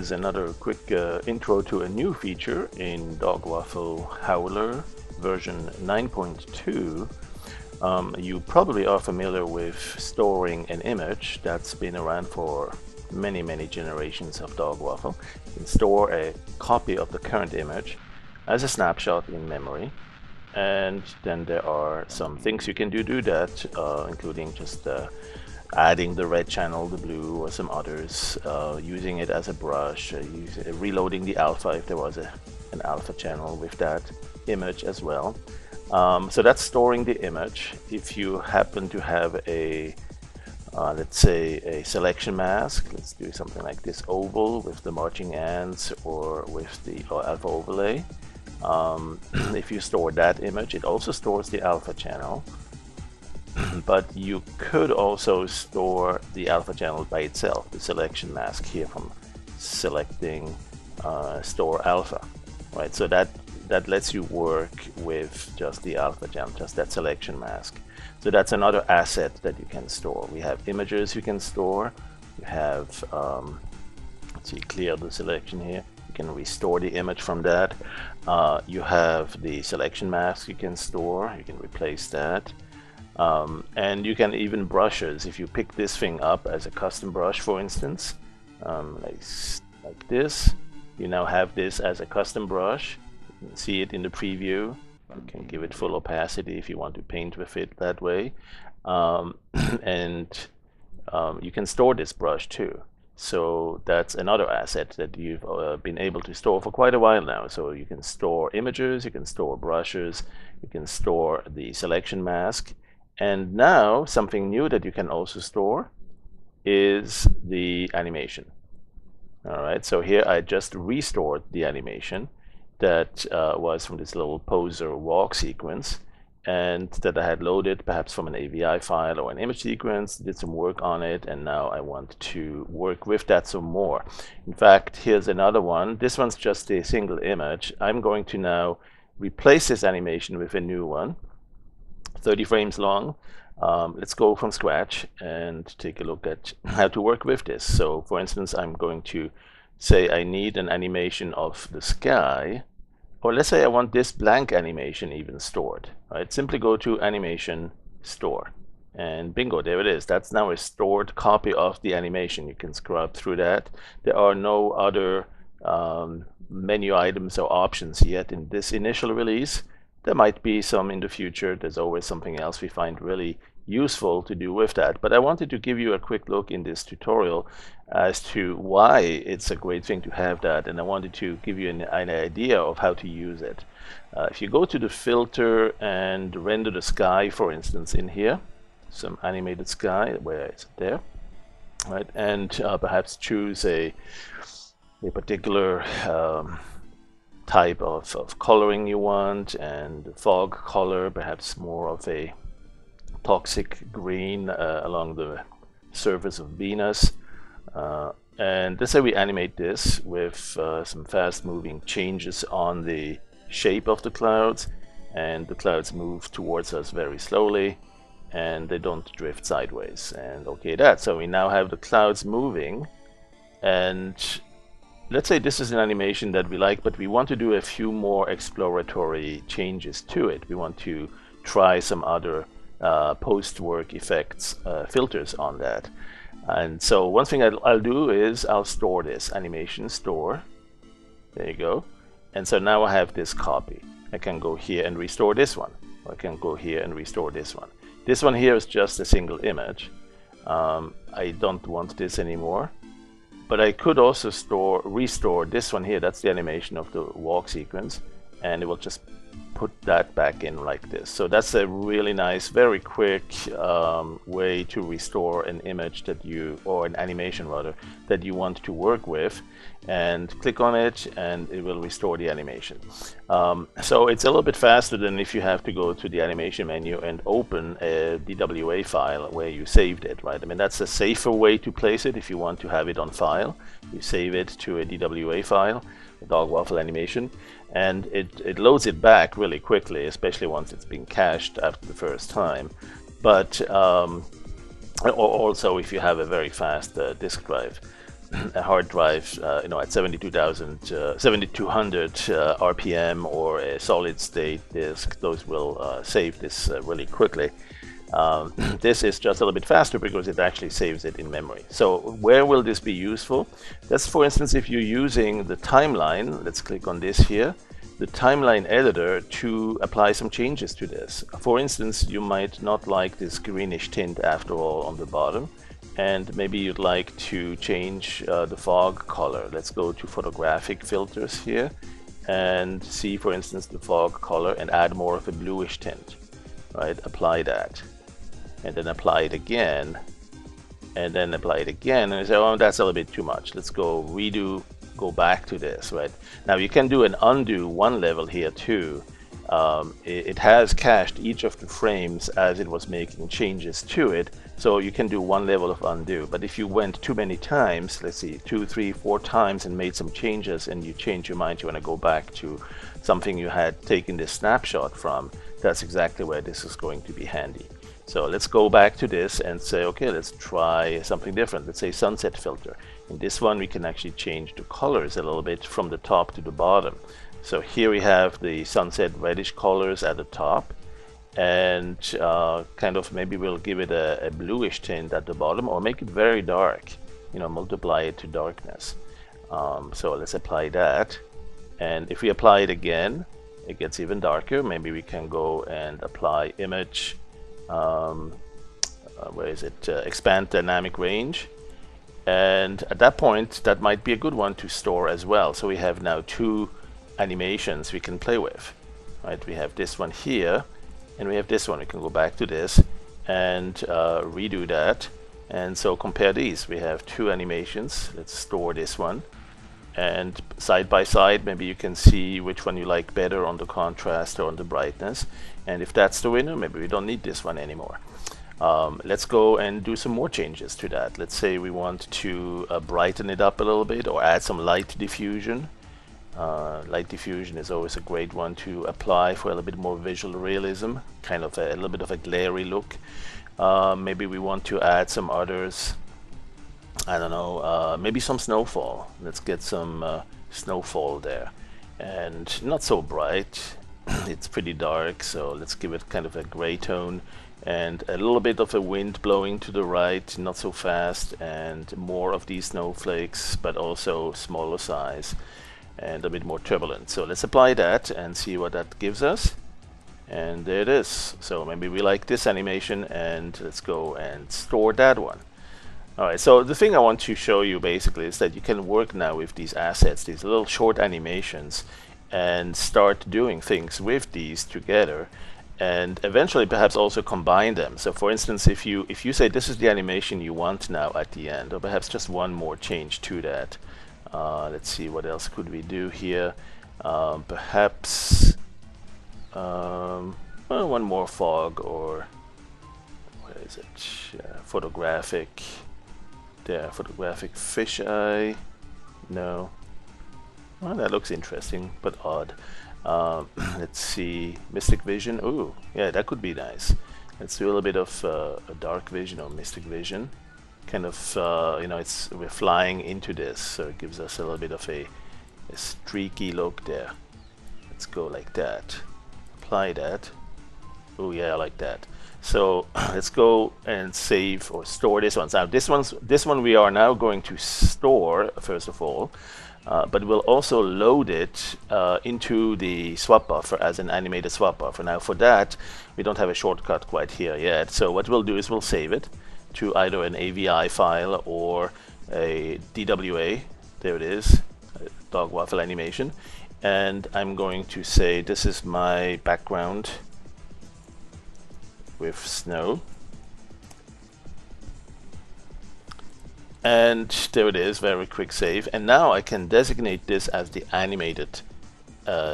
is another quick intro to a new feature in Dogwaffle Howler version 9.2. You probably are familiar with storing an image that's been around for many generations of Dogwaffle. You can store a copy of the current image as a snapshot in memory, and then there are some things you can do that, including just adding the red channel, the blue, or some others, using it as a brush, reloading the alpha if there was an alpha channel with that image as well. So that's storing the image. If you happen to have a let's say a selection mask, let's do something like this oval with the marching ants or with the alpha overlay. If you store that image, it also stores the alpha channel. But you could also store the alpha channel by itself, the selection mask here from selecting store alpha, right? So that lets you work with just the alpha channel, just that selection mask. So that's another asset that you can store. We have images you can store. You have, let's see, clear the selection here. You can restore the image from that. You have the selection mask you can store. You can replace that. And you can even brushes. If you pick this thing up as a custom brush, for instance, like this, you now have this as a custom brush. You can see it in the preview. You can give it full opacity if you want to paint with it that way. And you can store this brush too. So that's another asset that you've been able to store for quite a while now. So you can store images, you can store brushes, you can store the selection mask. And now something new that you can also store is the animation. All right, so here I just restored the animation that was from this little poser walk sequence, and that I had loaded perhaps from an AVI file or an image sequence, did some work on it, and now I want to work with that some more. In fact, here's another one. This one's just a single image. I'm going to now replace this animation with a new one, 30 frames long. Let's go from scratch and take a look at how to work with this. So for instance, I'm going to say I need an animation of the sky, or let's say I want this blank animation even stored, right? Simply go to animation, store, and bingo, there it is. That's now a stored copy of the animation. You can scrub through that. There are no other menu items or options yet in this initial release. There might be some in the future. There's always something else we find really useful to do with that. But I wanted to give you a quick look in this tutorial as to why it's a great thing to have that. And I wanted to give you an idea of how to use it. If you go to the filter and render the sky, for instance, in here, some animated sky, where is it there? Right, and perhaps choose a particular type of coloring you want, and the fog color, perhaps more of a toxic green along the surface of Venus. And let's say we animate this with some fast moving changes on the shape of the clouds, and the clouds move towards us very slowly and they don't drift sideways. And okay, that, so we now have the clouds moving, and let's say this is an animation that we like, but we want to do a few more exploratory changes to it. We want to try some other post-work effects, filters on that. And so one thing I'll do is I'll store this, animation store. There you go. And so now I have this copy. I can go here and restore this one. I can go here and restore this one. This one here is just a single image. I don't want this anymore. But I could also restore this one here. That's the animation of the walk sequence, and it will just put that back in like this. So that's a really nice, very quick way to restore an image that you, or an animation rather, that you want to work with. And click on it and it will restore the animation. So it's a little bit faster than if you have to go to the animation menu and open a DWA file where you saved it, right? I mean, that's a safer way to place it. If you want to have it on file, you save it to a DWA file, a Dogwaffle animation, and it loads it back really quickly, especially once it's been cached after the first time. But also if you have a very fast disk drive. a hard drive, at 7200 RPM, or a solid state disk. Those will save this really quickly. This is just a little bit faster because it actually saves it in memory. So where will this be useful? That's, for instance, if you're using the timeline. Let's click on this here, the timeline editor, to apply some changes to this. For instance, you might not like this greenish tint after all on the bottom, and maybe you'd like to change the fog color. Let's go to photographic filters here and see, for instance, the fog color, and add more of a bluish tint. Right, apply that, and then apply it again, and then apply it again, and you say, oh, that's a little bit too much. Let's go redo, go back to this. Right, now you can do an undo one level here too. It has cached each of the frames as it was making changes to it, so you can do one level of undo. But if you went too many times, let's see, 2, 3, 4 times, and made some changes, and you change your mind, you want to go back to something you had taken this snapshot from, that's exactly where this is going to be handy. So let's go back to this and say, okay, let's try something different. Let's say sunset filter. In this one, we can actually change the colors a little bit from the top to the bottom. So here we have the sunset reddish colors at the top, and kind of maybe we'll give it a bluish tint at the bottom, or make it very dark, multiply it to darkness. So let's apply that, and if we apply it again, it gets even darker. Maybe we can go and apply image, where is it, expand dynamic range, and at that point that might be a good one to store as well. So we have now 2 animations we can play with. Right, we have this one here, and we have this one. We can go back to this and redo that, and so compare these. We have 2 animations. Let's store this one, and side by side, maybe you can see which one you like better on the contrast or on the brightness, and if that's the winner, maybe we don't need this one anymore. Let's go and do some more changes to that. Let's say we want to brighten it up a little bit, or add some light diffusion. Light diffusion is always a great one to apply for a little bit more visual realism, kind of a little bit of a glary look. Maybe we want to add some others. I don't know, maybe some snowfall. Let's get some snowfall there, and not so bright. It's pretty dark, so let's give it kind of a gray tone, and a little bit of a wind blowing to the right, not so fast, and more of these snowflakes, but also smaller size and a bit more turbulent. So let's apply that and see what that gives us, and there it is. So maybe we like this animation, and let's go and store that one. Alright, so the thing I want to show you basically is that you can work now with these assets, these little short animations, and start doing things with these together, and eventually perhaps also combine them. So for instance, if you say this is the animation you want now at the end, or perhaps just one more change to that. Let's see, what else could we do here? Perhaps well, one more fog, or where is it? Photographic. There, photographic fisheye. No. Well, that looks interesting, but odd. Let's see, Mystic Vision. Ooh, yeah, that could be nice. Let's do a little bit of a dark vision or Mystic Vision. Kind of, we're flying into this, so it gives us a little bit of a streaky look there. Let's go like that. Apply that. Oh yeah, I like that. So let's go and save or store this one. Now this one we are now going to store first of all, but we'll also load it into the swap buffer as an animated swap buffer. Now for that, we don't have a shortcut quite here yet. So what we'll do is we'll save it to either an AVI file or a DWA. There it is, dog waffle animation. And I'm going to say this is my background with snow, and there it is, very quick save. And now I can designate this as the animated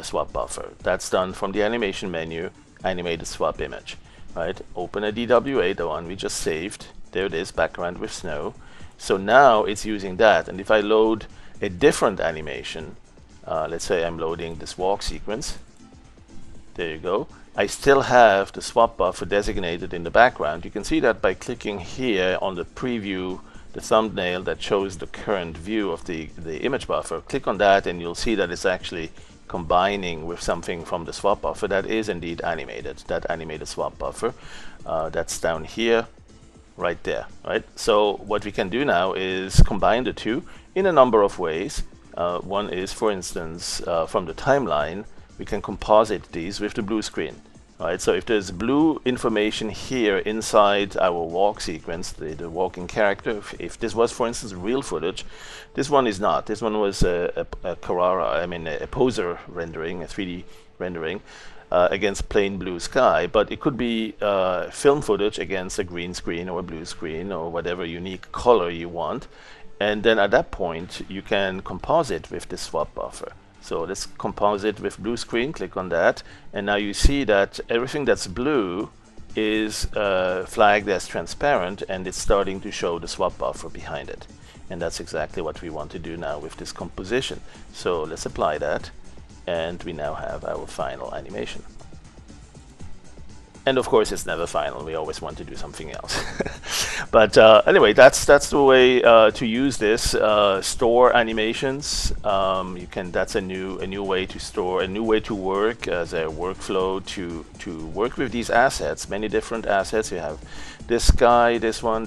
swap buffer. That's done from the animation menu, animated swap image. Right, open a DWA, the one we just saved. There it is, background with snow. So now it's using that, and if I load a different animation, let's say I'm loading this walk sequence, there you go, I still have the swap buffer designated in the background. You can see that by clicking here on the preview the thumbnail that shows the current view of the image buffer. Click on that and you'll see that it's actually combining with something from the swap buffer that is indeed animated, that animated swap buffer. That's down here, right there, right? So what we can do now is combine the two in a number of ways. One is, for instance, from the timeline, we can composite these with the blue screen. Right, so if there's blue information here inside our walk sequence, the walking character, if this was, for instance, real footage, this one is not. This one was a Carrara, I mean a poser rendering, a 3D rendering against plain blue sky, but it could be film footage against a green screen or a blue screen or whatever unique color you want. And then at that point, you can composite with the swap buffer. So let's composite with blue screen, click on that, and now you see that everything that's blue is flagged as transparent, and it's starting to show the swap buffer behind it. And that's exactly what we want to do now with this composition. So let's apply that, and we now have our final animation. And of course, it's never final. We always want to do something else. But anyway, that's the way to use this. Store animations. That's a new way to store, a new way to work as a workflow to work with these assets. Many different assets. You have this guy, this one,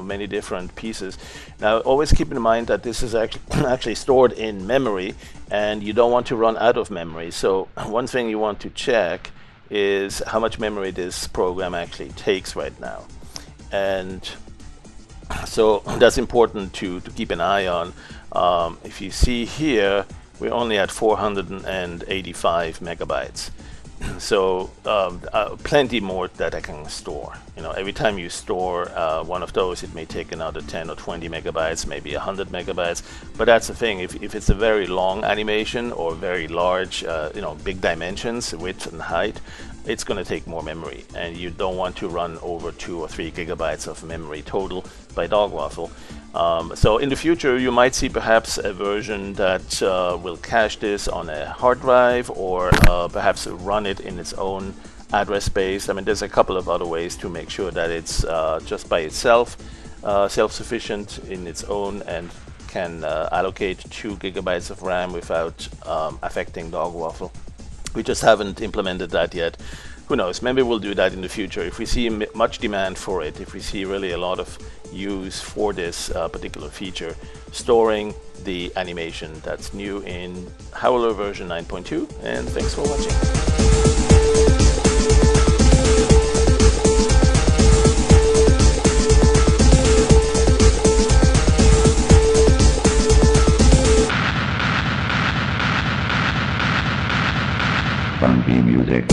many different pieces. Now, always keep in mind that this is actually stored in memory, and you don't want to run out of memory. So one thing you want to check is how much memory this program actually takes right now. And so that's important to keep an eye on. If you see here, we're only at 485 megabytes. So plenty more that I can store. Every time you store one of those, it may take another 10 or 20 megabytes, maybe 100 megabytes. But that's the thing. If it's a very long animation or very large, big dimensions, width and height, it's going to take more memory, and you don't want to run over 2 or 3 gigabytes of memory total by Dogwaffle. So in the future, you might see perhaps a version that will cache this on a hard drive, or perhaps run it in its own address space. I mean, there's a couple of other ways to make sure that it's just by itself self-sufficient in its own and can allocate 2 gigabytes of RAM without affecting Dogwaffle. We just haven't implemented that yet. Who knows, maybe we'll do that in the future. If we see much demand for it, if we see really a lot of use for this particular feature, storing the animation. That's new in Howler version 9.2, and thanks for watching. Funky music.